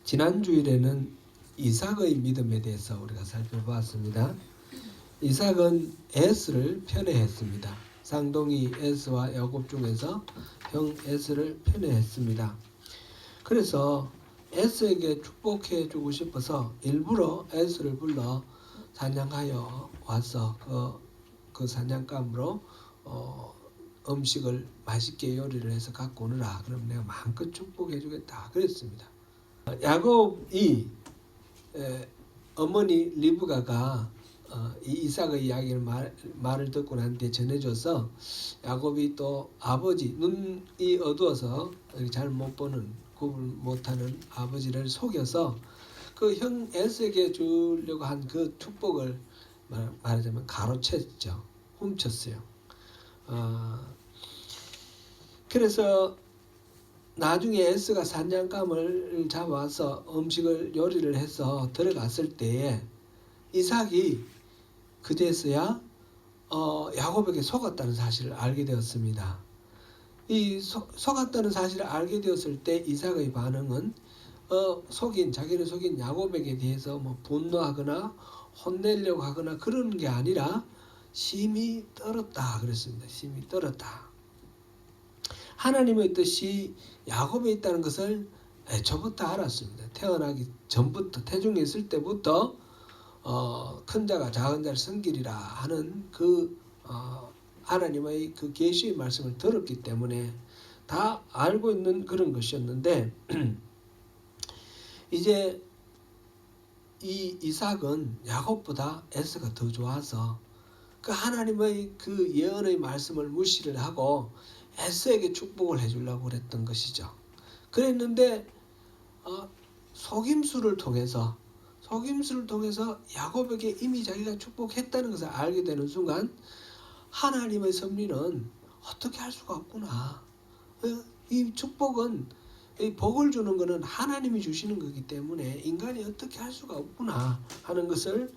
지난 주일에는 이삭의 믿음에 대해서 우리가 살펴보았습니다. 이삭은 에스를 편애했습니다. 쌍둥이 에스와 야곱 중에서 형 에스를 편애했습니다. 그래서 에스에게 축복해 주고 싶어서 일부러 에스를 불러 사냥하여 와서 그 사냥감으로 음식을 맛있게 요리를 해서 갖고 오느라. 그럼 내가 마음껏 축복해 주겠다 그랬습니다. 야곱이 어머니 리브가가 이 이삭의 이야기를 말을 듣고 난 뒤에 전해줘서 야곱이 또 아버지, 눈이 어두워서 잘 못 보는, 구분 못하는 아버지를 속여서 그 형 에스에게 주려고 한 그 축복을 말하자면 가로챘죠. 훔쳤어요. 그래서 나중에 에스가 사냥감을 잡아서 음식을 요리를 해서 들어갔을 때에 이삭이 그제서야 야곱에게 속았다는 사실을 알게 되었습니다. 이 속았다는 사실을 알게 되었을 때 이삭의 반응은 자기를 속인 야곱에게 대해서 뭐 분노하거나 혼내려고 하거나 그런 게 아니라 심히 떨었다 그랬습니다. 심히 떨었다. 하나님의 뜻이 야곱에 있다는 것을 애초부터 알았습니다. 태어나기 전부터, 태중에 있을 때부터 큰 자가 작은 자를 섬기리라 하는 그 하나님의 그 계시의 말씀을 들었기 때문에 다 알고 있는 그런 것이었는데 이제 이 이삭은 야곱보다 에스가 더 좋아서 그 하나님의 그 예언의 말씀을 무시를 하고 에스에게 축복을 해주려고 그랬던 것이죠. 그랬는데 속임수를 통해서 야곱에게 이미 자기가 축복했다는 것을 알게 되는 순간 하나님의 섭리는 어떻게 할 수가 없구나. 이 축복은, 이 복을 주는 것은 하나님이 주시는 거기 때문에 인간이 어떻게 할 수가 없구나 하는 것을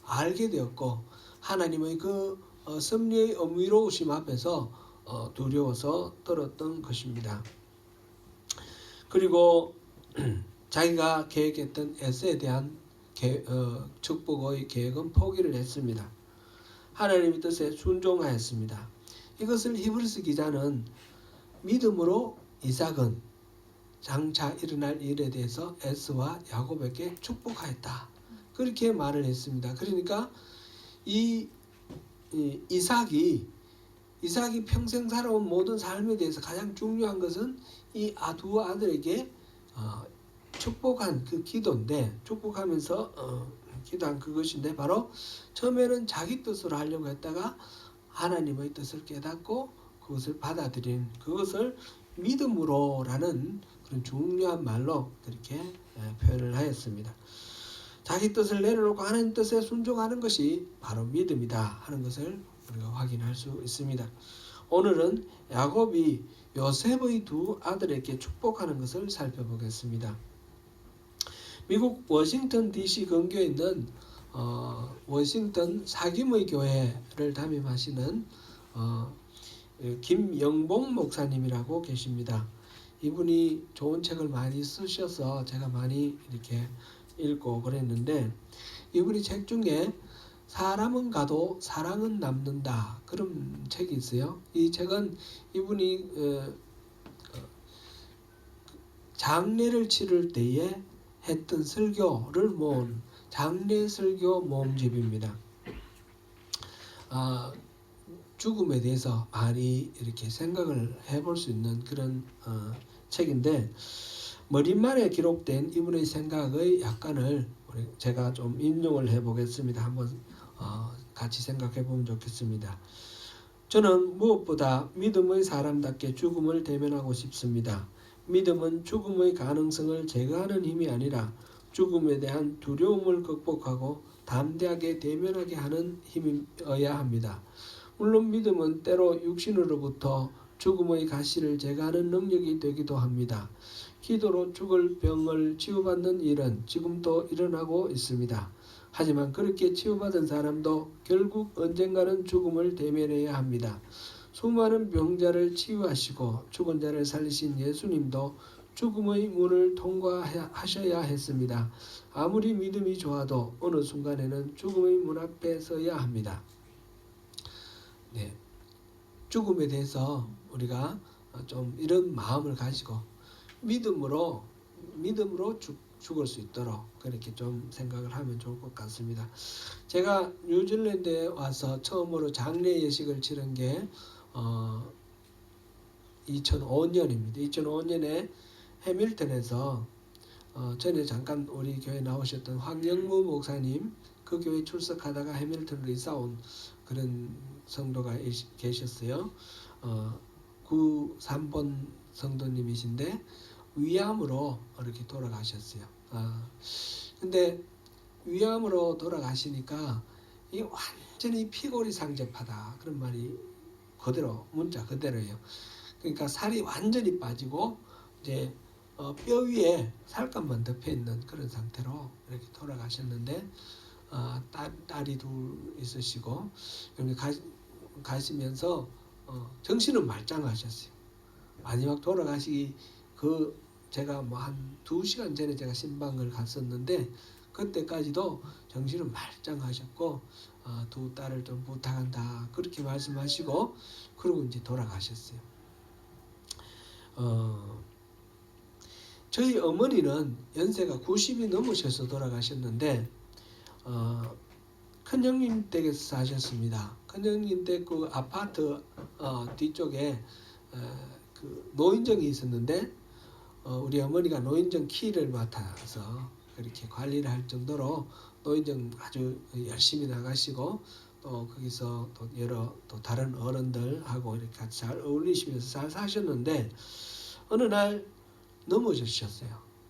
알게 되었고, 하나님의 그 섭리의 어미로우심 앞에서 두려워서 떨었던 것입니다. 그리고 자기가 계획했던 에스에 대한 축복의 계획은 포기를 했습니다. 하나님의 뜻에 순종하였습니다. 이것을 히브리서 기자는 믿음으로 이삭은 장차 일어날 일에 대해서 에스와 야곱에게 축복하였다. 그렇게 말을 했습니다. 그러니까 이삭이 평생 살아온 모든 삶에 대해서 가장 중요한 것은 이 두 아들에게 축복한 그 기도인데, 축복하면서 기도한 그것인데, 바로 처음에는 자기 뜻으로 하려고 했다가 하나님의 뜻을 깨닫고 그것을 받아들인, 그것을 믿음으로라는 그런 중요한 말로 그렇게 표현을 하였습니다. 자기 뜻을 내려놓고 하나님 뜻에 순종하는 것이 바로 믿음이다 하는 것을 우리가 확인할 수 있습니다. 오늘은 야곱이 요셉의 두 아들에게 축복하는 것을 살펴보겠습니다. 미국 워싱턴 DC 근교에 있는 워싱턴 사김의 교회를 담임하시는 김영봉 목사님이라고 계십니다. 이분이 좋은 책을 많이 쓰셔서 제가 많이 이렇게 읽고 그랬는데, 이분이 책 중에 사람은 가도 사랑은 남는다 그런 책이 있어요. 이 책은 이분이 장례를 치를 때에 했던 설교를 모은 장례 설교 모음집입니다. 죽음에 대해서 많이 이렇게 생각을 해볼 수 있는 그런 책인데, 머릿말에 기록된 이분의 생각의 약간을 제가 좀 인용을 해보겠습니다. 한번 같이 생각해 보면 좋겠습니다. 저는 무엇보다 믿음의 사람답게 죽음을 대면하고 싶습니다. 믿음은 죽음의 가능성을 제거하는 힘이 아니라 죽음에 대한 두려움을 극복하고 담대하게 대면하게 하는 힘이어야 합니다. 물론 믿음은 때로 육신으로부터 죽음의 가시를 제거하는 능력이 되기도 합니다. 기도로 죽을 병을 치유받는 일은 지금도 일어나고 있습니다. 하지만 그렇게 치유받은 사람도 결국 언젠가는 죽음을 대면해야 합니다. 수많은 병자를 치유하시고 죽은 자를 살리신 예수님도 죽음의 문을 통과하셔야 했습니다. 아무리 믿음이 좋아도 어느 순간에는 죽음의 문 앞에 서야 합니다. 네, 죽음에 대해서 우리가 좀 이런 마음을 가지고 믿음으로 죽을 수 있도록 그렇게 좀 생각을 하면 좋을 것 같습니다. 제가 뉴질랜드에 와서 처음으로 장례 예식을 치른 게 2005년입니다. 2005년에 해밀턴에서 전에 잠깐 우리 교회 나오셨던 황영무 목사님, 그 교회 출석하다가 해밀턴으로 이사 온 그런 성도가 계셨어요. 93번 성도님이신데 위암으로 이렇게 돌아가셨어요. 근데 위암으로 돌아가시니까 이 완전히 피골이 상접하다, 그런 말이 그대로, 문자 그대로예요. 그러니까 살이 완전히 빠지고 이제 뼈 위에 살갗만 덮여 있는 그런 상태로 이렇게 돌아가셨는데, 딸이 둘 있으시고 가시면서 정신은 말짱하셨어요. 마지막 돌아가시기 제가 뭐 한 2시간 전에 제가 신방을 갔었는데 그때까지도 정신은 말짱하셨고 두 딸을 좀 부탁한다 그렇게 말씀하시고 그러고 이제 돌아가셨어요. 저희 어머니는 연세가 90이 넘으셔서 돌아가셨는데 큰형님 댁에서 사셨습니다. 큰형님 댁 그 아파트 뒤쪽에 그 노인정이 있었는데 우리 어머니가 노인정 키를 맡아서 그렇게 관리를 할 정도로 노인정 아주 열심히 나가시고 또 거기서 또 다른 어른들하고 이렇게 같이 잘 어울리시면서 잘 사셨는데 어느 날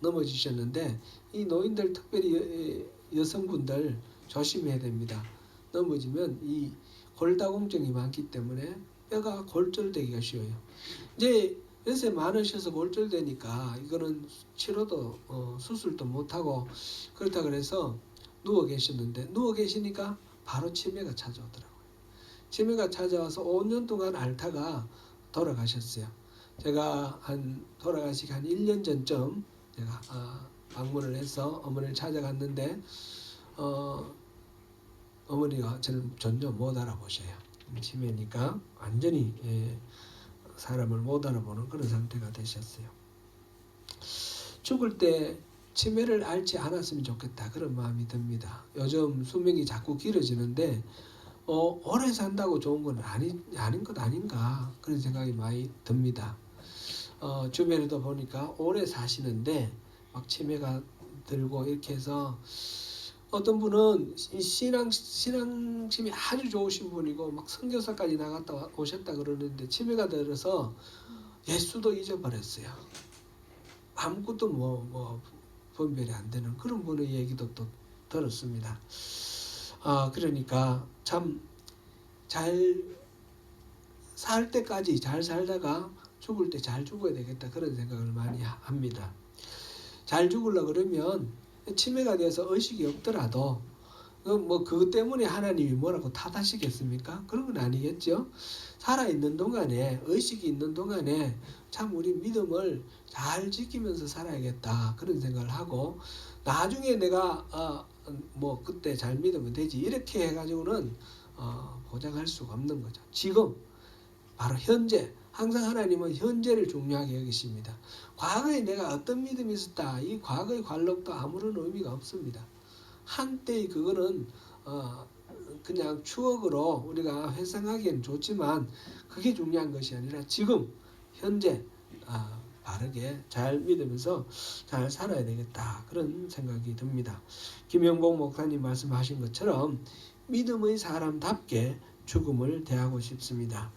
넘어지셨는데 이 노인들, 특별히 여성분들 조심해야 됩니다. 넘어지면 이 골다공증이 많기 때문에 뼈가 골절되기가 쉬워요. 이제 연세 많으셔서 골절되니까 이거는 치료도 수술도 못하고 그렇다 그래서 누워 계시니까 바로 치매가 찾아오더라고요. 치매가 찾아와서 5년 동안 앓다가 돌아가셨어요. 제가 돌아가시기 한 1년 전쯤 제가 방문을 해서 어머니를 찾아갔는데 어머니가 저를 전혀 못 알아보셔요. 치매니까 완전히 사람을 못 알아보는 그런 상태가 되셨어요. 죽을 때 치매를 앓지 않았으면 좋겠다, 그런 마음이 듭니다. 요즘 수명이 자꾸 길어지는데 오래 산다고 좋은 건 아닌 것 아닌가, 그런 생각이 많이 듭니다. 주변에도 보니까 오래 사시는데 막 치매가 들고 이렇게 해서 어떤 분은 신앙심이 아주 좋으신 분이고 막 선교사까지 나갔다 오셨다 그러는데 치매가 들어서 예수도 잊어버렸어요. 아무것도 뭐 분별이 안 되는 그런 분의 얘기도 또 들었습니다. 그러니까 참 잘 살 때까지 잘 살다가 죽을 때 잘 죽어야 되겠다, 그런 생각을 많이 합니다. 잘 죽으려 그러면 치매가 돼서 의식이 없더라도 뭐 그것 때문에 하나님이 뭐라고 탓하시겠습니까? 그런 건 아니겠죠. 살아있는 동안에, 의식이 있는 동안에 참 우리 믿음을 잘 지키면서 살아야겠다, 그런 생각을 하고 나중에 내가 뭐 그때 잘 믿으면 되지 이렇게 해가지고는 보장할 수가 없는 거죠. 지금 바로 현재, 항상 하나님은 현재를 중요하게 여기십니다. 과거에 내가 어떤 믿음이 있었다, 이 과거의 관록도 아무런 의미가 없습니다. 한때의 그거는 그냥 추억으로 우리가 회상하기엔 좋지만 그게 중요한 것이 아니라 지금 현재 바르게 잘 믿으면서 잘 살아야 되겠다, 그런 생각이 듭니다. 김영복 목사님 말씀하신 것처럼 믿음의 사람답게 죽음을 대하고 싶습니다.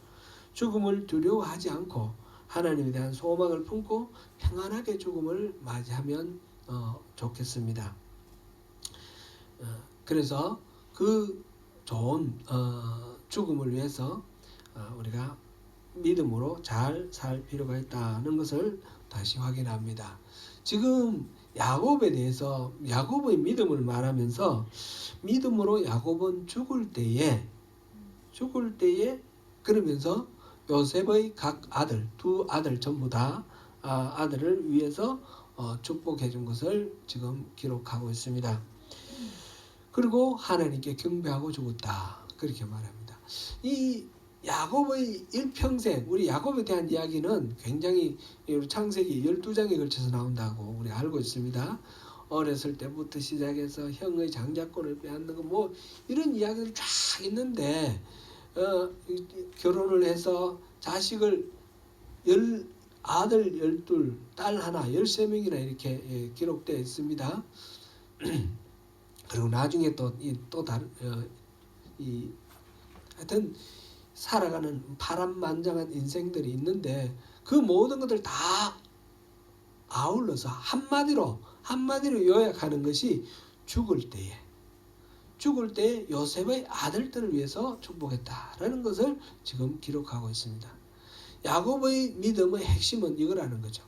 죽음을 두려워하지 않고 하나님에 대한 소망을 품고 평안하게 죽음을 맞이하면 좋겠습니다. 그래서 그 좋은 죽음을 위해서 우리가 믿음으로 잘 살 필요가 있다는 것을 다시 확인합니다. 지금 야곱에 대해서 야곱의 믿음을 말하면서 믿음으로 야곱은 죽을 때에 그러면서 요셉의 각 아들, 두 아들 전부 다 아들을 위해서 축복해 준 것을 지금 기록하고 있습니다. 그리고 하나님께 경배하고 죽었다. 그렇게 말합니다. 이 야곱의 일평생, 우리 야곱에 대한 이야기는 굉장히 창세기 12장에 걸쳐서 나온다고 우리 알고 있습니다. 어렸을 때부터 시작해서 형의 장자권을 빼앗는 거 뭐 이런 이야기들 쫙 있는데 결혼을 해서 자식을 아들 12, 딸 하나 13명이나 이렇게 기록되어 있습니다. 그리고 나중에 또 다른 하여튼 살아가는 파란만장한 인생들이 있는데 그 모든 것들 다 아울러서 한마디로 요약하는 것이 죽을 때 요셉의 아들들을 위해서 축복했다라는 것을 지금 기록하고 있습니다. 야곱의 믿음의 핵심은 이거라는 거죠.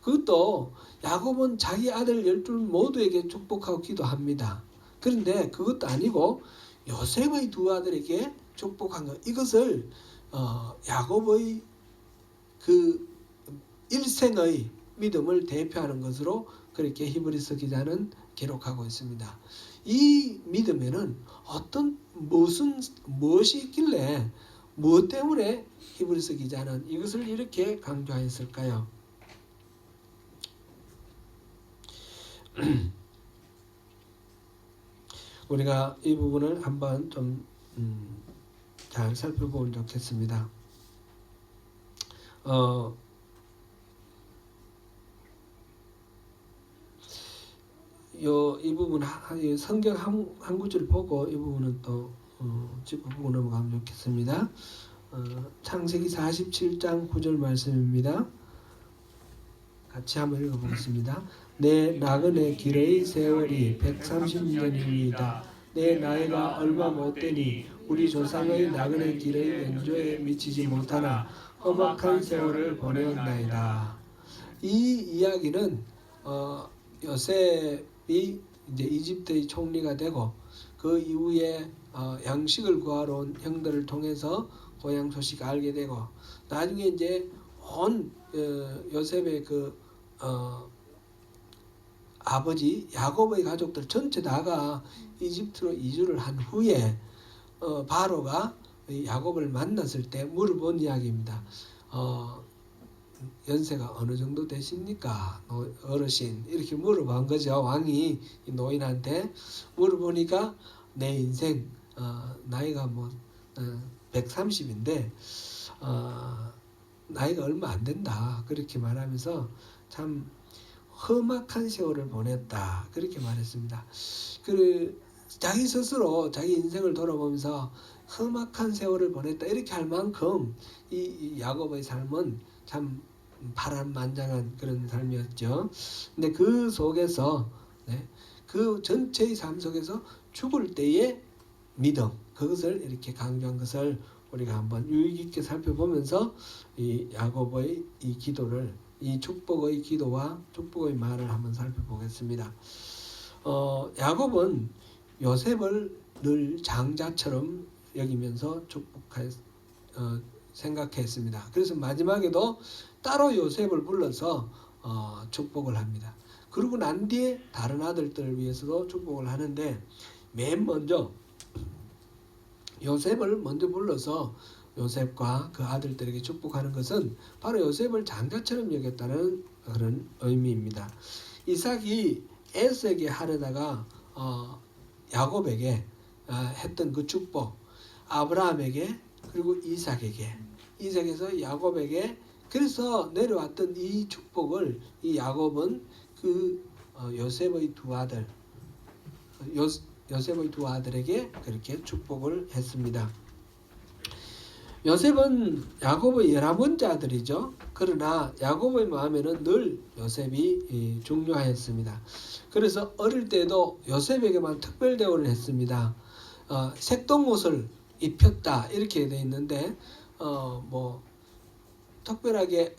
그것도 야곱은 자기 아들 12 모두에게 축복하고 기도합니다. 그런데 그것도 아니고 요셉의 두 아들에게 축복한 것, 이것을 야곱의 그 일생의 믿음을 대표하는 것으로 그렇게 히브리서 기자는 기록하고 있습니다. 이 믿음에는 무엇이 있길래 무엇 때문에 히브리서 기자는 이것을 이렇게 강조하였을까요? 우리가 이 부분을 한번 좀 잘 살펴보면 좋겠습니다. 이 부분 성경 한 구절 보고 이 부분은 또 짚어보고 넘어가면 좋겠습니다. 창세기 47장 9절 말씀입니다. 같이 한번 읽어보겠습니다. 내 나그네 길의 세월이 130년이니이다. 내 나이가 얼마 못되니 우리 조상의 나그네 길의 연조에 미치지 못하나 험악한 세월을 보내었나이다. 이 이야기는 요셉이 이제 이집트의 총리가 되고 그 이후에 양식을 구하러 온 형들을 통해서 고향 소식을 알게 되고 나중에 이제 온 요셉의 그 아버지 야곱의 가족들 전체 다가 이집트로 이주를 한 후에 바로가 야곱을 만났을 때 물어본 이야기입니다. 연세가 어느 정도 되십니까? 어르신 이렇게 물어본 거죠. 왕이 노인한테 물어보니까 내 인생 나이가 130인데 나이가 얼마 안 된다 그렇게 말하면서 참 험악한 세월을 보냈다 그렇게 말했습니다. 자기 스스로 자기 인생을 돌아보면서 험악한 세월을 보냈다 이렇게 할 만큼 이 야곱의 삶은 참 파란만장한 그런 삶이었죠. 근데 그 속에서 그 전체의 삶 속에서 죽을 때의 믿음 그것을 이렇게 강조한 것을 우리가 한번 유익 있게 살펴보면서 이 야곱의 이 기도를 이 축복의 기도와 축복의 말을 한번 살펴보겠습니다. 야곱은 요셉을 늘 장자처럼 여기면서 생각했습니다. 그래서 마지막에도 따로 요셉을 불러서 축복을 합니다. 그러고 난 뒤에 다른 아들들을 위해서도 축복을 하는데 맨 먼저 요셉을 먼저 불러서 요셉과 그 아들들에게 축복하는 것은 바로 요셉을 장자처럼 여겼다는 그런 의미입니다. 이삭이 에서에게 하려다가 야곱에게 했던 그 축복, 아브라함에게 그리고 이삭에서 야곱에게 그래서 내려왔던 이 축복을 이 야곱은 그 요셉의 두 아들에게 그렇게 축복을 했습니다. 요셉은 야곱의 11번째 아들이죠. 그러나 야곱의 마음에는 늘 요셉이 중요하였습니다. 그래서 어릴 때도 요셉에게만 특별 대우를 했습니다. 색동옷을 입혔다 이렇게 되어 있는데 특별하게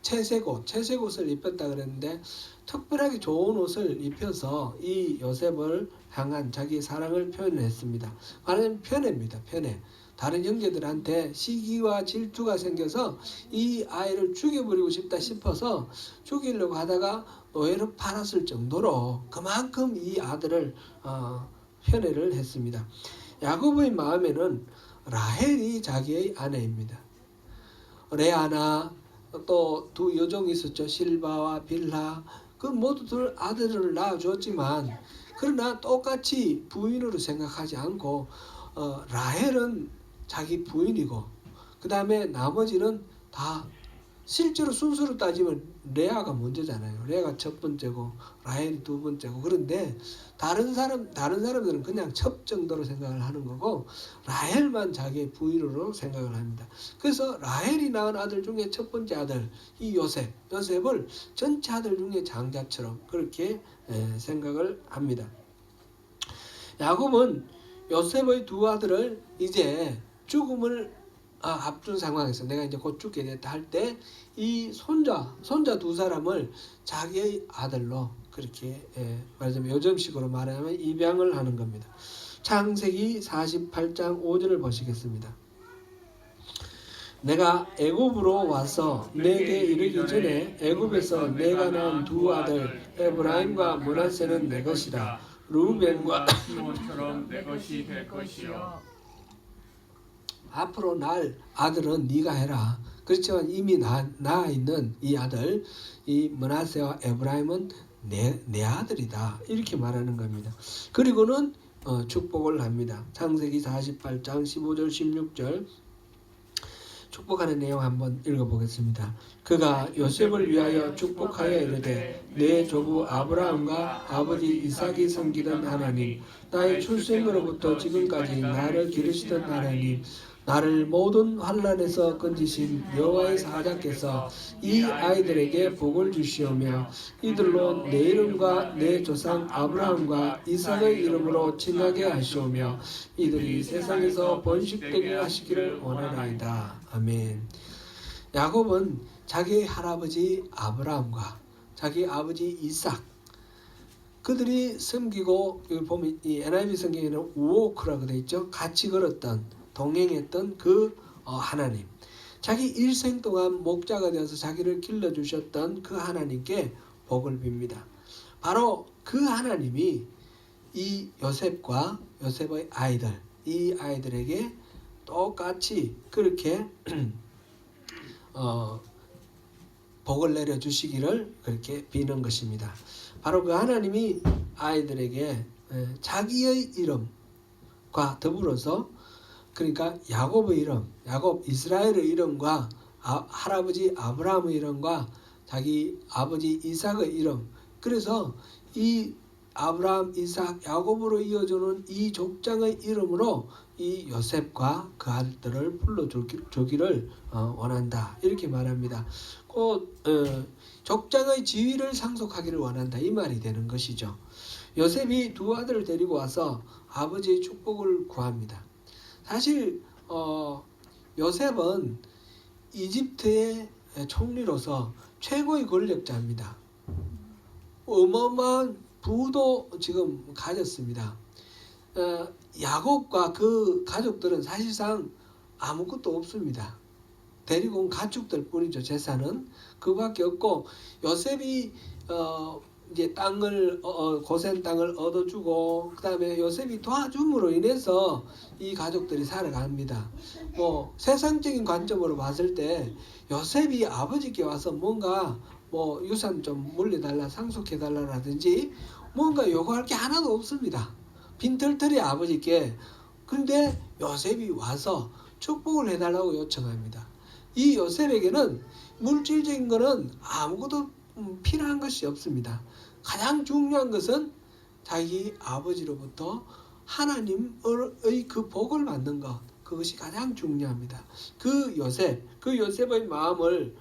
채색옷을 입혔다 그랬는데 특별하게 좋은 옷을 입혀서 이 요셉을 향한 자기 사랑을 표현했습니다. 말하자면 편애입니다. 편애. 다른 형제들한테 시기와 질투가 생겨서 이 아이를 죽여버리고 싶다 싶어서 죽이려고 하다가 노예로 팔았을 정도로 그만큼 이 아들을 편애를 했습니다. 야곱의 마음에는 라헬이 자기의 아내입니다. 레아나 또 두 여종이 있었죠. 실바와 빌하. 그 모두들 아들을 낳아줬지만 그러나 똑같이 부인으로 생각하지 않고 라헬은 자기 부인이고 그 다음에 나머지는 다 실제로 순서로 따지면 레아가 먼저잖아요. 레아가 첫 번째고 라헬이 두 번째고. 그런데 다른 사람들은 그냥 첩 정도로 생각을 하는 거고 라헬만 자기의 부인으로 생각을 합니다. 그래서 라헬이 낳은 아들 중에 첫 번째 아들 이 요셉을 전체 아들 중에 장자처럼 그렇게 생각을 합니다. 야곱은 요셉의 두 아들을 이제 죽음을 앞둔 상황에서 내가 이제 곧 죽게 됐다 할 때 이 손자 두 사람을 자기의 아들로 그렇게 말하자면 요즘식으로 말하면 입양을 하는 겁니다. 창세기 48장 5절을 보시겠습니다. 내가 애굽으로 와서 내게 이르기 전에 애굽에서 내가 낳은 두 아들 에브라임과 므낫세는 내 것이라. 루벤과 시몬처럼 내 것이 될 것이요. 앞으로 날 아들은 네가 해라. 그렇지만 이미 낳아 있는 이 아들 이 므낫세와 에브라임은 내 아들이다. 이렇게 말하는 겁니다. 그리고는 축복을 합니다. 창세기 48장 15절 16절 축복하는 내용 한번 읽어보겠습니다. 그가 요셉을 위하여 축복하여 이르되 내 조부 아브라함과 아버지 이삭이 섬기던 하나님, 나의 출생으로부터 지금까지 나를 기르시던 하나님, 나를 모든 환난에서 건지신 여호와의 사자께서 이 아이들에게 복을 주시오며 이들로 내 이름과 내 조상 아브라함과 이삭의 이름으로 칭하게 하시오며 이들이 세상에서 번식되게 하시기를 원하나이다. 아멘. 야곱은 자기 할아버지 아브라함과 자기 아버지 이삭 그들이 섬기고 여기 보면 이 NIV 성경에는 우오크라고 되어 있죠. 같이 걸었던 동행했던 그 하나님, 자기 일생 동안 목자가 되어서 자기를 길러주셨던 그 하나님께 복을 빕니다. 바로 그 하나님이 이 요셉과 요셉의 아이들, 이 아이들에게 똑같이 그렇게 복을 내려주시기를 그렇게 비는 것입니다. 바로 그 하나님이 아이들에게 자기의 이름과 더불어서 그러니까 야곱의 이름, 야곱 이스라엘의 이름과 할아버지 아브라함의 이름과 자기 아버지 이삭의 이름, 그래서 이 아브라함, 이삭, 야곱으로 이어지는 이 족장의 이름으로 이 요셉과 그 아들들을 불러주기를 원한다. 이렇게 말합니다. 곧 족장의 지위를 상속하기를 원한다. 이 말이 되는 것이죠. 요셉이 두 아들을 데리고 와서 아버지의 축복을 구합니다. 사실 요셉은 이집트의 총리로서 최고의 권력자입니다. 어마어마한 부도 지금 가졌습니다. 야곱과 그 가족들은 사실상 아무것도 없습니다. 데리고 온 가축들 뿐이죠. 재산은 그밖에 없고 요셉이 이제 땅을 고센 땅을 얻어주고 그 다음에 요셉이 도와줌으로 인해서 이 가족들이 살아갑니다. 뭐 세상적인 관점으로 봤을 때 요셉이 아버지께 와서 뭔가 뭐 유산 좀 물려달라 상속해달라라든지 뭔가 요구할 게 하나도 없습니다. 빈털털이 아버지께. 그런데 요셉이 와서 축복을 해달라고 요청합니다. 이 요셉에게는 물질적인 거는 아무것도 필요한 것이 없습니다. 가장 중요한 것은 자기 아버지로부터 하나님의 그 복을 받는 것, 그것이 가장 중요합니다. 그 요셉의 마음을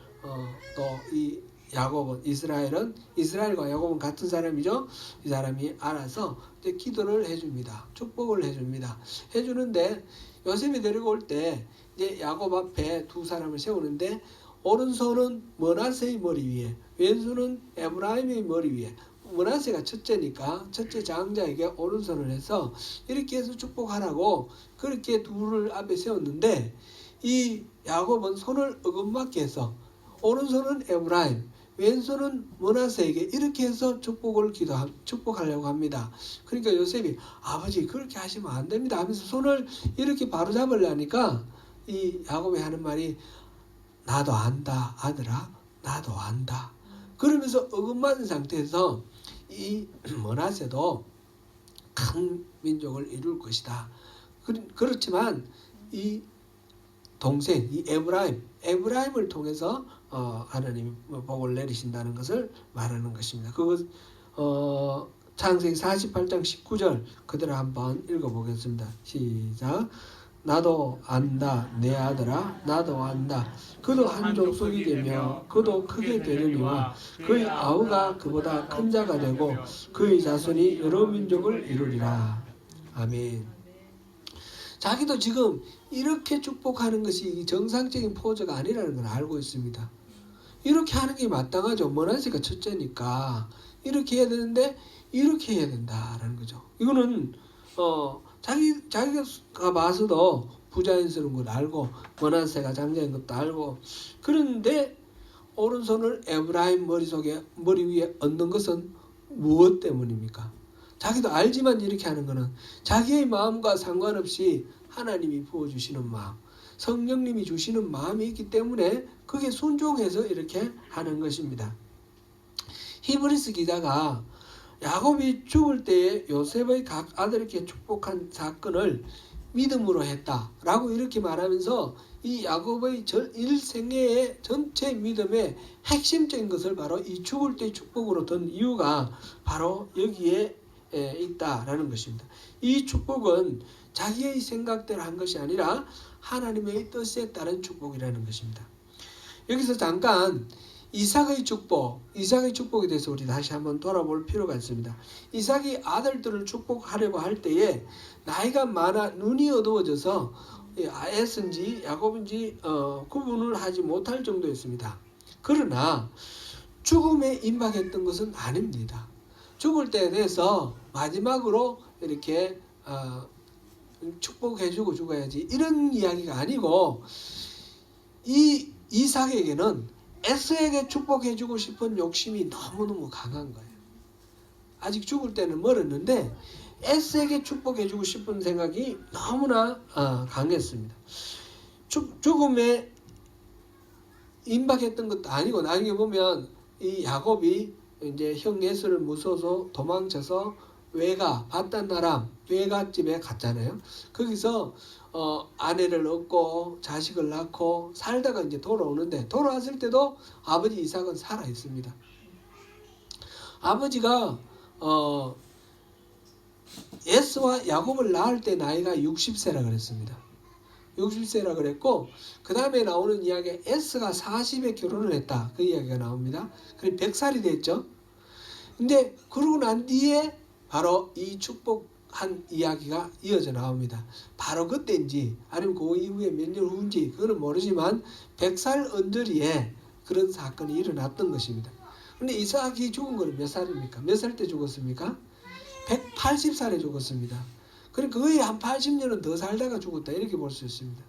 또 이 야곱은 이스라엘과 야곱은 같은 사람이죠. 이 사람이 알아서 이제 기도를 해줍니다. 축복을 해줍니다. 해주는데 요셉이 데리고 올 때 이제 야곱 앞에 두 사람을 세우는데 오른손은 므낫세의 머리 위에, 왼손은 에브라임의 머리 위에 므낫세가 첫째니까 첫째 장자에게 오른손을 해서 이렇게 해서 축복하라고 그렇게 둘을 앞에 세웠는데 이 야곱은 손을 어긋맞게 해서 오른손은 에브라임, 왼손은 므낫세에게 이렇게 해서 축복하려고 합니다. 그러니까 요셉이 아버지 그렇게 하시면 안 됩니다 하면서 손을 이렇게 바로 잡으려니까 이 야곱이 하는 말이 나도 안다 아들아, 나도 안다. 그러면서 어긋맞은 상태에서 이 므낫세도 큰 민족을 이룰 것이다. 그렇지만 이 동생 이 에브라임을 통해서 하나님이 복을 내리신다는 것을 말하는 것입니다. 그것 창세기 48장 19절 그대로 한번 읽어보겠습니다. 시작. 나도 안다 내 아들아 나도 안다 그도 한 족속이 되며 그도 크게 되려니와 그의 아우가 그보다 큰 자가 되고 그의 자손이 여러 민족을 이루리라. 아멘. 자기도 지금 이렇게 축복하는 것이 정상적인 포즈가 아니라는 걸 알고 있습니다. 이렇게 하는 게 마땅하죠. 므낫세가 첫째니까 이렇게 해야 되는데 이렇게 해야 된다라는 거죠. 이거는 자기가 봐서도 부자연스러운 걸 알고 므낫세가 장자인 것도 알고 그런데 오른손을 에브라임 머리 위에 얹는 것은 무엇 때문입니까? 자기도 알지만 이렇게 하는 것은 자기의 마음과 상관없이 하나님이 부어주시는 마음, 성령님이 주시는 마음이 있기 때문에 그게 순종해서 이렇게 하는 것입니다. 히브리스 기자가 야곱이 죽을 때에 요셉의 각 아들에게 축복한 사건을 믿음으로 했다라고 이렇게 말하면서 이 야곱의 일생애의 전체 믿음의 핵심적인 것을 바로 이 죽을 때 축복으로 든 이유가 바로 여기에 있다라는 것입니다. 이 축복은 자기의 생각대로 한 것이 아니라 하나님의 뜻에 따른 축복이라는 것입니다. 여기서 잠깐 이삭의 축복에 대해서 우리 다시 한번 돌아볼 필요가 있습니다. 이삭이 아들들을 축복하려고 할 때에 나이가 많아 눈이 어두워져서 에서인지 야곱인지 구분을 하지 못할 정도였습니다. 그러나 죽음에 임박했던 것은 아닙니다. 죽을 때에 대해서 마지막으로 이렇게 축복해주고 죽어야지 이런 이야기가 아니고 이 이삭에게는 에서에게 축복해주고 싶은 욕심이 너무너무 강한 거예요. 아직 죽을 때는 멀었는데 에서에게 축복해주고 싶은 생각이 너무나 강했습니다. 죽음에 임박했던 것도 아니고 나중에 보면 이 야곱이 이제 형 에서를 무서워서 도망쳐서 바단 아람 외갓집에 갔잖아요. 거기서 아내를 얻고 자식을 낳고 살다가 이제 돌아오는데 돌아왔을 때도 아버지 이삭은 살아 있습니다. 아버지가 에서와 야곱을 낳을 때 나이가 60세라 그랬습니다. 60세라 그랬고 그 다음에 나오는 이야기 에서가 40에 결혼을 했다. 그 이야기가 나옵니다. 그럼 100살이 됐죠. 근데 그러고 난 뒤에 바로 이 축복한 이야기가 이어져 나옵니다. 바로 그때인지 아니면 그 이후에 몇 년 후인지 그거는 모르지만 100살 언저리에 그런 사건이 일어났던 것입니다. 근데 이삭이 죽은 거는 몇 살입니까? 몇 살 때 죽었습니까? 180살에 죽었습니다. 그러니까 거의 한 80년은 더 살다가 죽었다 이렇게 볼 수 있습니다.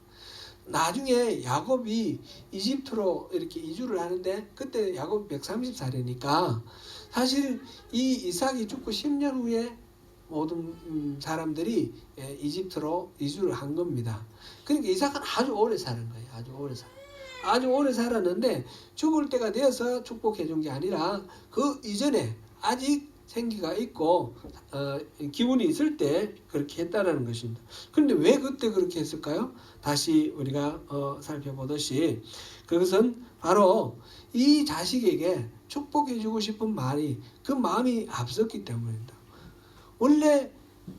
나중에 야곱이 이집트로 이렇게 이주를 하는데 그때 야곱이 130살이니까 사실 이 이삭이 죽고 10년 후에 모든 사람들이 이집트로 이주를 한 겁니다. 그러니까 이삭은 아주 오래 사는 거예요. 아주 오래 살았는데 죽을 때가 되어서 축복해 준 게 아니라 그 이전에 아직 생기가 있고 기운이 있을 때 그렇게 했다라는 것입니다. 그런데 왜 그때 그렇게 했을까요? 다시 우리가 살펴보듯이 그것은 바로 이 자식에게 축복해 주고 싶은 그 마음이 앞섰기 때문입니다. 원래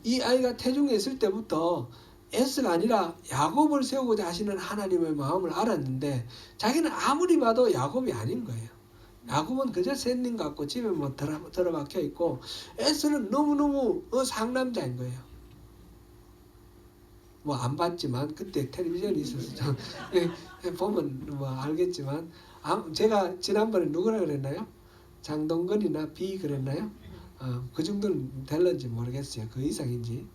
이 아이가 태중에 있을 때부터 에스가 아니라 야곱을 세우고자 하시는 하나님의 마음을 알았는데 자기는 아무리 봐도 야곱이 아닌 거예요. 야곱은 그저 샌님 같고 집에 뭐 들어박혀 있고 에스는 너무너무 상남자인 거예요. 뭐 안 봤지만 그때 텔레비전이 있어서 보면 뭐 알겠지만 제가 지난번에 누구라 그랬나요? 장동건이나 비 그랬나요? 그 정도는 될는지 모르겠어요. 그 이상인지.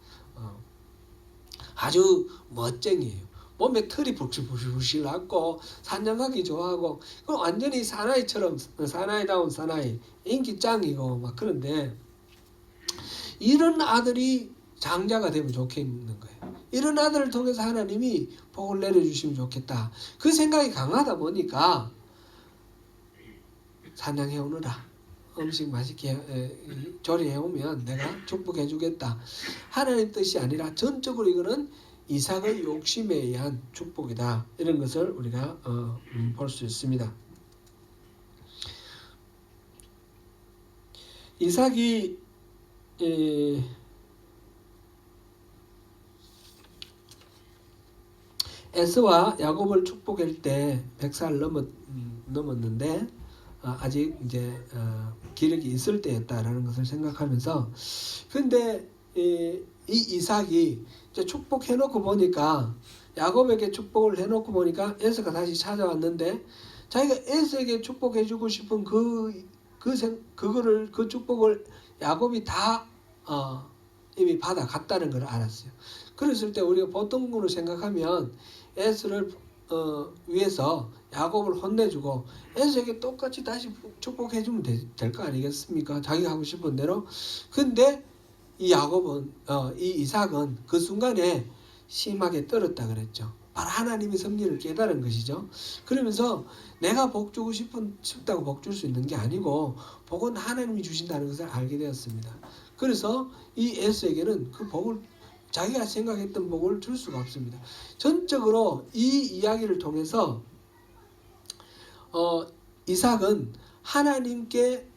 아주 멋쟁이에요. 몸에 털이 불실불실 났고 산장가기 좋아하고 완전히 사나이처럼 사나이다운 사나이 인기 짱이고 막 그런데 이런 아들이 장자가 되면 좋겠는 거예요. 이런 아들을 통해서 하나님이 복을 내려주시면 좋겠다. 그 생각이 강하다 보니까 산양해 오느라 음식 맛있게 조리해 오면 내가 축복해 주겠다. 하나님 뜻이 아니라 전적으로 이거는 이삭의 욕심에 의한 축복이다. 이런 것을 우리가 볼 수 있습니다. 이삭이 에서와 야곱을 축복할 때 100살 넘었는데 아직 이제 기력이 있을 때였다라는 것을 생각하면서 근데 이 이삭이 이제 축복해놓고 보니까 야곱에게 축복을 해놓고 보니까 에서가 다시 찾아왔는데 자기가 에서에게 축복해주고 싶은 그 축복을 야곱이 다 이미 받아갔다는 걸 알았어요. 그랬을 때 우리가 보통으로 생각하면 에서를 위해서 야곱을 혼내주고 에서에게 똑같이 다시 축복해주면 될 거 아니겠습니까? 자기가 하고 싶은 대로. 근데 이 야곱은 이 이삭은 그 순간에 심하게 떨었다 그랬죠. 바로 하나님의 섭리를 깨달은 것이죠. 그러면서 내가 복 주고 싶다고 복 줄 수 있는 게 아니고 복은 하나님이 주신다는 것을 알게 되었습니다. 그래서 이 에서에게는 그 복을 자기가 생각했던 복을 줄 수가 없습니다. 전적으로 이 이야기를 통해서 이삭은 하나님께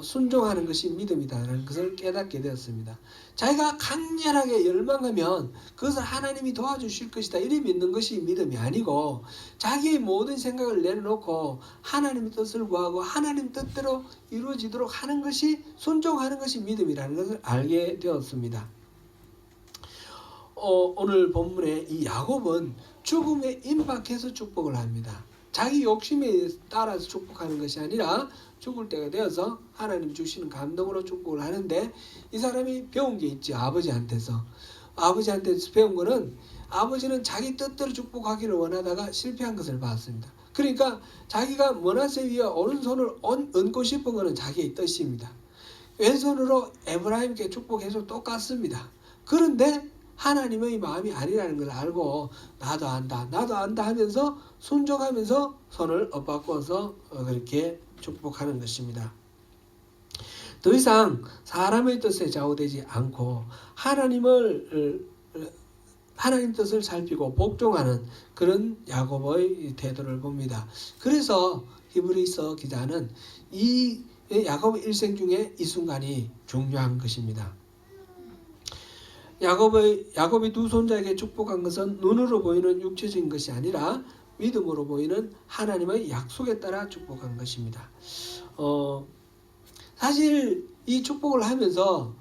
순종하는 것이 믿음이다라는 것을 깨닫게 되었습니다. 자기가 강렬하게 열망하면 그것을 하나님이 도와주실 것이다 이리 믿는 것이 믿음이 아니고 자기의 모든 생각을 내려놓고 하나님의 뜻을 구하고 하나님 뜻대로 이루어지도록 하는 것이 순종하는 것이 믿음이라는 것을 알게 되었습니다. 오늘 본문에 이 야곱은 죽음에 임박해서 축복을 합니다. 자기 욕심에 따라서 축복하는 것이 아니라 죽을 때가 되어서 하나님 주시는 감동으로 축복을 하는데 이 사람이 배운 게 있지. 아버지한테서 배운 거는 아버지는 자기 뜻대로 축복하기를 원하다가 실패한 것을 봤습니다. 그러니까 자기가 머나세 위에 오른손을 얹고 싶은 것은 자기의 뜻입니다. 왼손으로 에브라임께 축복해서 똑같습니다. 그런데 하나님의 마음이 아니라는 걸 알고 나도 안다 하면서 순종하면서 손을 엇바꿔서 그렇게 축복하는 것입니다. 더 이상 사람의 뜻에 좌우되지 않고 하나님 뜻을 살피고 복종하는 그런 야곱의 태도를 봅니다. 그래서 히브리서 기자는 이 야곱의 일생 중에 이 순간이 중요한 것입니다. 야곱이 두 손자에게 축복한 것은 눈으로 보이는 육체적인 것이 아니라 믿음으로 보이는 하나님의 약속에 따라 축복한 것입니다. 사실 이 축복을 하면서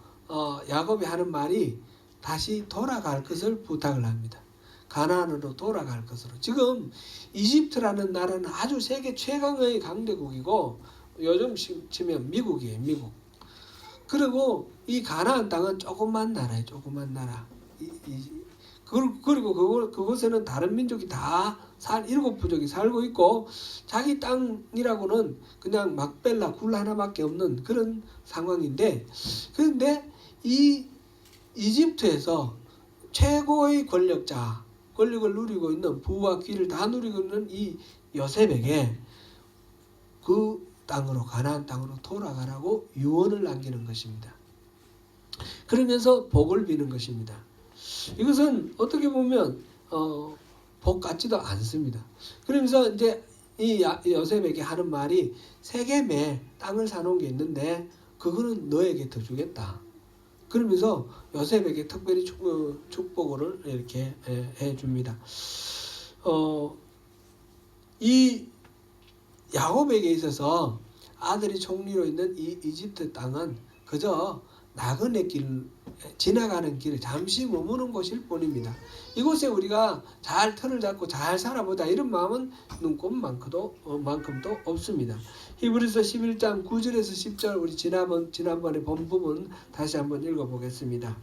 야곱이 하는 말이 다시 돌아갈 것을 부탁을 합니다. 가나안으로 돌아갈 것으로. 지금 이집트라는 나라는 아주 세계 최강의 강대국이고 요즘 치면 미국이에요. 미국. 그리고 이 가나안 땅은 조그만 나라예요. 조그만 나라. 그리고 그곳에는 다른 민족이 다 7부족이 살고 있고 자기 땅이라고는 그냥 막벨라 굴 하나밖에 없는 그런 상황인데 그런데 이 이집트에서 최고의 권력을 누리고 있는 부와 귀를 다 누리고 있는 이 요셉에게 그 땅으로 가나안 땅으로 돌아가라고 유언을 남기는 것입니다. 그러면서 복을 비는 것입니다. 이것은 어떻게 보면 복 같지도 않습니다. 그러면서 이제 이 요셉에게 하는 말이 세겜에 땅을 사놓은 게 있는데 그거는 너에게 더 주겠다. 그러면서 요셉에게 특별히 축복을 이렇게 해줍니다. 이 야곱에게 있어서 아들이 총리로 있는 이 이집트 땅은 그저 나그네 길 지나가는 길 잠시 머무는 곳일 뿐입니다. 이곳에 우리가 잘 터를 잡고 잘 살아보자 이런 마음은 눈꼽만큼도 없습니다. 히브리서 11장 9절에서 10절 우리 지난번에 본 부분 다시 한번 읽어보겠습니다.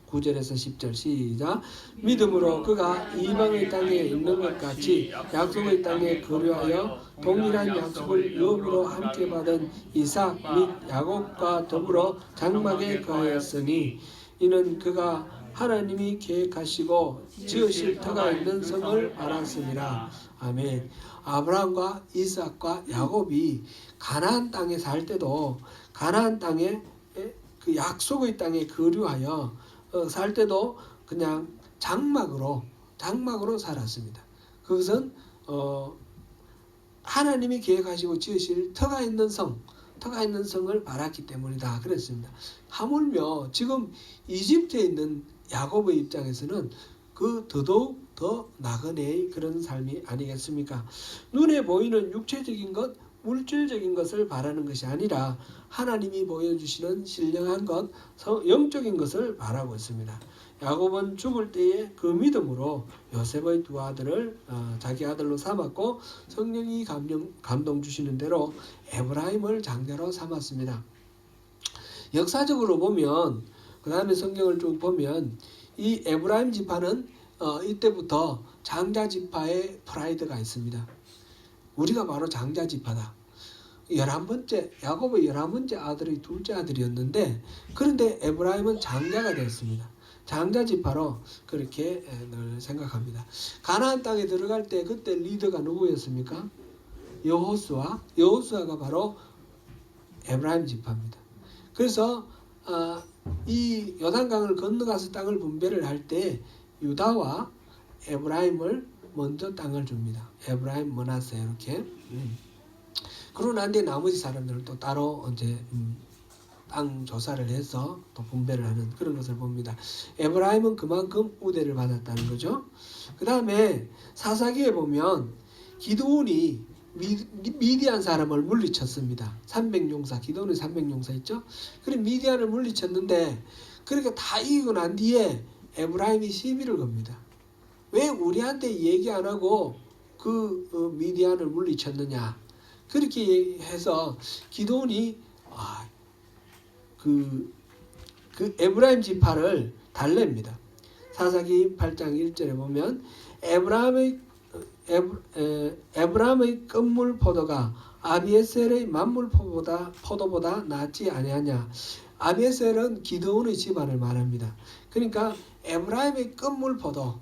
9절에서 10절 시작. 믿음으로 그가 이방의 땅에 있는 것 같이 약속의 땅에 거류하여 동일한 약속을 유업으로 함께 받은 이삭 및 야곱과 더불어 장막에 거하였으니 이는 그가 하나님이 계획하시고 지으실 터가 있는 성을 알았습니다. 아멘. 아브라함과 이삭과 야곱이 가나안 땅에 살 때도 가나안 땅에 그 약속의 땅에 거류하여 살 때도 그냥 장막으로 살았습니다. 그것은 하나님이 계획하시고 지으실 터가 있는 성을 바랐기 때문이다 그랬습니다. 하물며 지금 이집트에 있는 야곱의 입장에서는 그 더더욱 더 나그네의 그런 삶이 아니겠습니까? 눈에 보이는 육체적인 것, 물질적인 것을 바라는 것이 아니라 하나님이 보여주시는 신령한 것, 영적인 것을 바라고 있습니다. 야곱은 죽을 때에 그 믿음으로 요셉의 두 아들을 자기 아들로 삼았고 성령이 감동 주시는 대로 에브라임을 장자로 삼았습니다. 역사적으로 보면 그 다음에 성경을 쭉 보면 이 에브라임 지파는 이때부터 장자 지파의 프라이드가 있습니다. 우리가 바로 장자 지파다. 11번째 야곱의 11번째 아들의 둘째 아들이었는데 그런데 에브라임은 장자가 되었습니다. 장자 지파로 그렇게 늘 생각합니다. 가나안 땅에 들어갈 때 그때 리더가 누구였습니까? 여호수아가 바로 에브라임 지파입니다. 그래서 이 요단강을 건너가서 땅을 분배를 할 때 유다와 에브라임을 먼저 땅을 줍니다. 에브라임, 므낫세 이렇게. 그러고 난 뒤에 나머지 사람들은 또 따로 이제 땅 조사를 해서 또 분배를 하는 그런 것을 봅니다. 에브라임은 그만큼 우대를 받았다는 거죠. 그 다음에 사사기에 보면 기드온이 미디안 사람을 물리쳤습니다. 300용사, 기드온이 300용사 있죠. 그래 미디안을 물리쳤는데 그렇게 다 이기고 난 뒤에 에브라임이 시비를 겁니다. 왜 우리한테 얘기 안 하고 그 미디안을 물리쳤느냐. 그렇게 해서 기드온이 그 에브라임 지파를 달랩니다. 사사기 8장 1절에 보면 에브라임의 끝물 포도가 아비에셀의 만물 포도보다 낫지 아니하냐. 아비에셀은 기드온의 집안을 말합니다. 그러니까 에브라임의 끝물 포도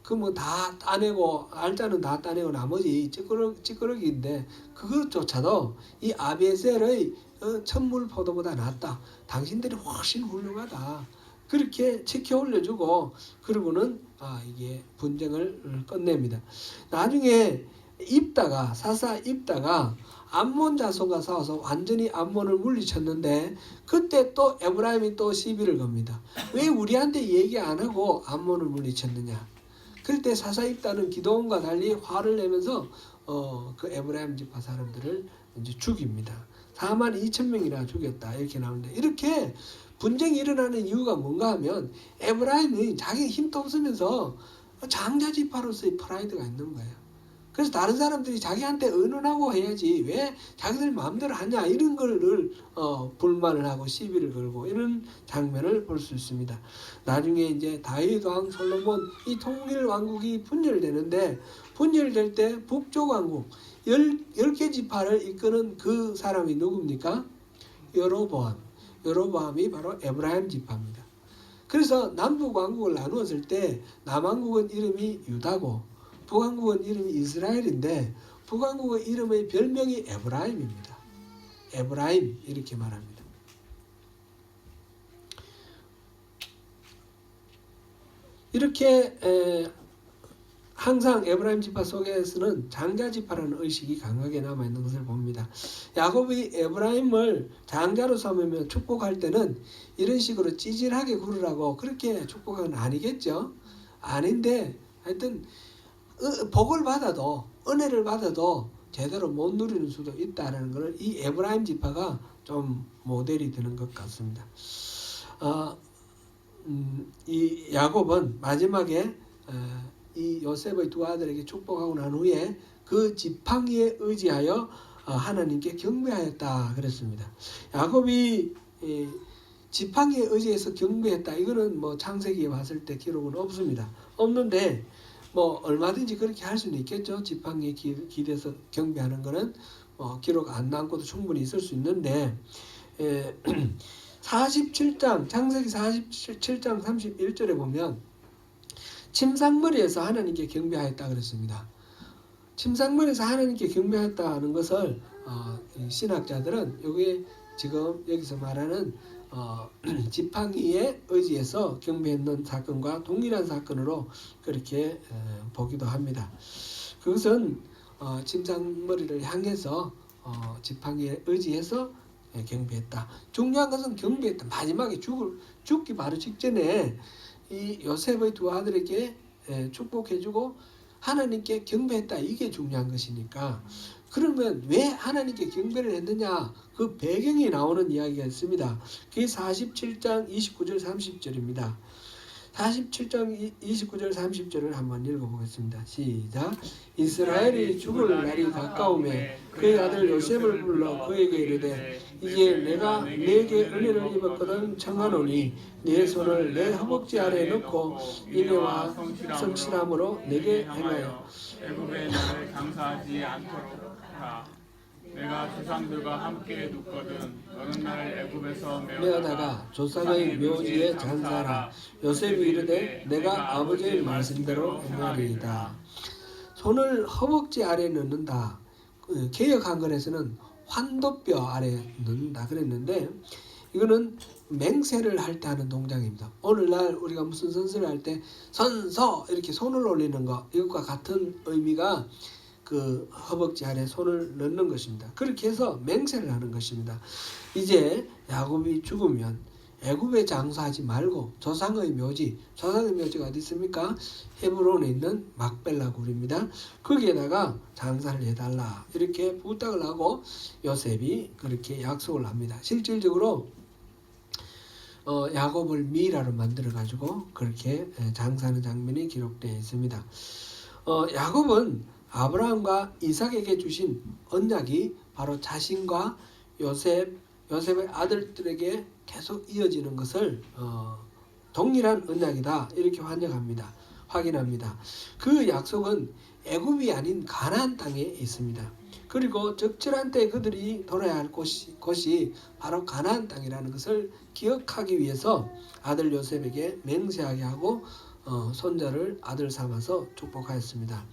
그 뭐 다 따내고 알짜는 다 따내고 나머지 찌끄러기인데 그것조차도 이 아비에셀의 천물 포도보다 낫다. 당신들이 훨씬 훌륭하다. 그렇게 치켜 올려주고 그러고는 이게 분쟁을 끝냅니다. 나중에 사사 입다가 암몬 자손과 싸워서 완전히 암몬을 물리쳤는데 그때 또 에브라임이 또 시비를 겁니다. 왜 우리한테 얘기 안 하고 암몬을 물리쳤느냐. 그럴 때 사사 입다는 기드온과 달리 화를 내면서 그 에브라임 지파 사람들을 이제 죽입니다. 42,000명이나 죽였다 이렇게 나오는데 이렇게 분쟁이 일어나는 이유가 뭔가 하면 에브라임이 자기 힘도 없으면서 장자 지파로서의 프라이드가 있는 거예요. 그래서 다른 사람들이 자기한테 의논하고 해야지 왜 자기들 마음대로 하냐 이런 걸 불만을 하고 시비를 걸고 이런 장면을 볼 수 있습니다. 나중에 이제 다윗 왕 솔로몬 이 통일 왕국이 분열되는데 분열될 때 북쪽 왕국 10개 지파를 이끄는 그 사람이 누굽니까? 여로보암이 바로 에브라임 지파입니다. 그래서 남북 왕국을 나누었을 때 남왕국은 이름이 유다고 북왕국은 이름이 이스라엘인데 북왕국의 이름의 별명이 에브라임입니다. 에브라임 이렇게 말합니다. 이렇게 항상 에브라임 지파 속에서는 장자 지파라는 의식이 강하게 남아있는 것을 봅니다. 야곱이 에브라임을 장자로 삼으며 축복할 때는 이런 식으로 찌질하게 굴으라고 그렇게 축복한 건 아니겠죠. 아닌데 하여튼 복을 받아도 은혜를 받아도 제대로 못 누리는 수도 있다는 것을 이 에브라임 지파가 좀 모델이 되는 것 같습니다. 이 야곱은 마지막에 이 요셉의 두 아들에게 축복하고 난 후에 그 지팡이에 의지하여 하나님께 경배하였다 그랬습니다. 야곱이 지팡이에 의지해서 경배했다. 이거는 뭐 창세기에 봤을 때 기록은 없습니다. 없는데 뭐 얼마든지 그렇게 할 수는 있겠죠. 지팡이에 기대서 경배하는 거는 기록 안 남고도 충분히 있을 수 있는데 47장 창세기 47장 31절에 보면 침상머리에서 하나님께 경배하였다 그랬습니다. 침상머리에서 하나님께 경배하였다는 것을 신학자들은 여기 지금 여기서 말하는 지팡이에 의지해서 경배했는 사건과 동일한 사건으로 그렇게 보기도 합니다. 그것은 침상머리를 향해서 지팡이에 의지해서 경배했다. 중요한 것은 경배했다. 마지막에 죽기 바로 직전에 이 요셉의 두 아들에게 축복해주고 하나님께 경배했다. 이게 중요한 것이니까. 그러면 왜 하나님께 경배를 했느냐? 그 배경이 나오는 이야기가 있습니다. 그게 47장 29절 30절입니다. 47장 29절 30절을 한번 읽어보겠습니다. 시작. 이스라엘이 죽을 날이 가까우매 그의 아들 요셉을 불러 그에게 이르되 이제 내가 네게 은혜를 입었거든 청하노니 네 손을 내 허벅지 아래에 넣고 인애와 성실함으로 내게 행하여 애굽에 너를 장사하지 않도록 하라. 내가 조상들과 함께 눕거든 너는 나를 애굽에서 메어다가 조상의 묘지에 장사하라. 요셉이 이르되 내가 아버지의 말씀대로 행하리이다. 손을 허벅지 아래에 넣는다. 개역 한글에서는 환도뼈 아래에 넣는다 그랬는데 이거는 맹세를 할 때 하는 동작입니다. 오늘날 우리가 무슨 선서를 할 때 선서 이렇게 손을 올리는 거 이것과 같은 의미가 그 허벅지 아래 손을 넣는 것입니다. 그렇게 해서 맹세를 하는 것입니다. 이제 야곱이 죽으면 애굽에 장사하지 말고 조상의 묘지가 어디 있습니까? 헤브론에 있는 막벨라 굴입니다. 거기에다가 장사를 해달라 이렇게 부탁을 하고 요셉이 그렇게 약속을 합니다. 실질적으로 야곱을 미라로 만들어 가지고 그렇게 장사하는 장면이 기록되어 있습니다. 야곱은 아브라함과 이삭에게 주신 언약이 바로 자신과 요셉의 아들들에게 계속 이어지는 것을 동일한 언약이다 이렇게 확인합니다. 그 약속은 애굽이 아닌 가나안 땅에 있습니다. 그리고 적절한 때 그들이 돌아야 할 곳이 바로 가나안 땅이라는 것을 기억하기 위해서 아들 요셉에게 맹세하게 하고 손자를 아들 삼아서 축복하였습니다.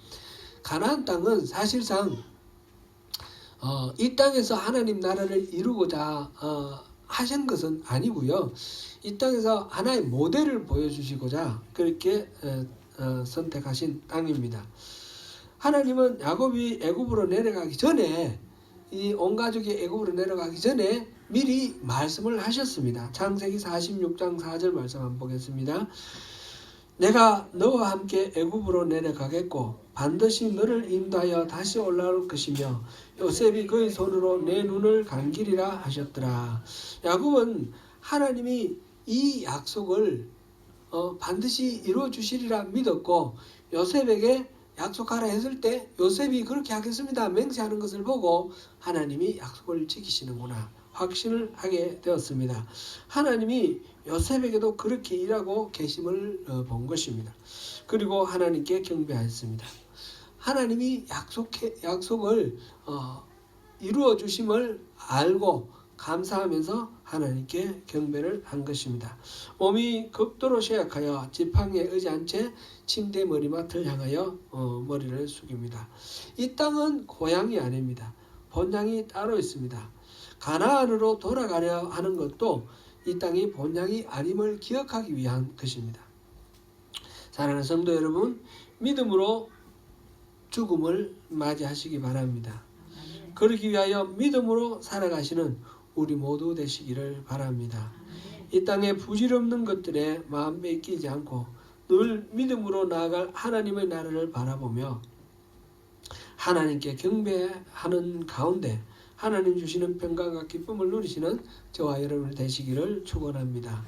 가나안 땅은 사실상 이 땅에서 하나님 나라를 이루고자 하신 것은 아니고요. 이 땅에서 하나의 모델을 보여주시고자 그렇게 선택하신 땅입니다. 하나님은 야곱이 애굽으로 내려가기 전에 이 온 가족이 애굽으로 내려가기 전에 미리 말씀을 하셨습니다. 창세기 46장 4절 말씀 한번 보겠습니다. 내가 너와 함께 애굽으로 내려가겠고 반드시 너를 인도하여 다시 올라올 것이며 요셉이 그의 손으로 내 눈을 감기리라 하셨더라. 야곱은 하나님이 이 약속을 반드시 이루어 주시리라 믿었고 요셉에게 약속하라 했을 때 요셉이 그렇게 하겠습니다 맹세하는 것을 보고 하나님이 약속을 지키시는구나 확신을 하게 되었습니다. 하나님이 요셉에게도 그렇게 일하고 계심을 본 것입니다. 그리고 하나님께 경배하였습니다. 하나님이 약속을 이루어 주심을 알고 감사하면서 하나님께 경배를 한 것입니다. 몸이 극도로 쇠약하여 지팡이에 의지한 채 침대 머리맡을 향하여 머리를 숙입니다. 이 땅은 고향이 아닙니다. 본향이 따로 있습니다. 가나안으로 돌아가려 하는 것도 이 땅이 본향이 아님을 기억하기 위한 것입니다. 사랑하는 성도 여러분, 믿음으로 죽음을 맞이하시기 바랍니다. 그러기 위하여 믿음으로 살아가시는 우리 모두 되시기를 바랍니다. 이 땅에 부질없는 것들에 마음 뺏기지 않고 늘 믿음으로 나아갈 하나님의 나라를 바라보며 하나님께 경배하는 가운데 하나님 주시는 평강과 기쁨을 누리시는 저와 여러분 되시기를 축원합니다.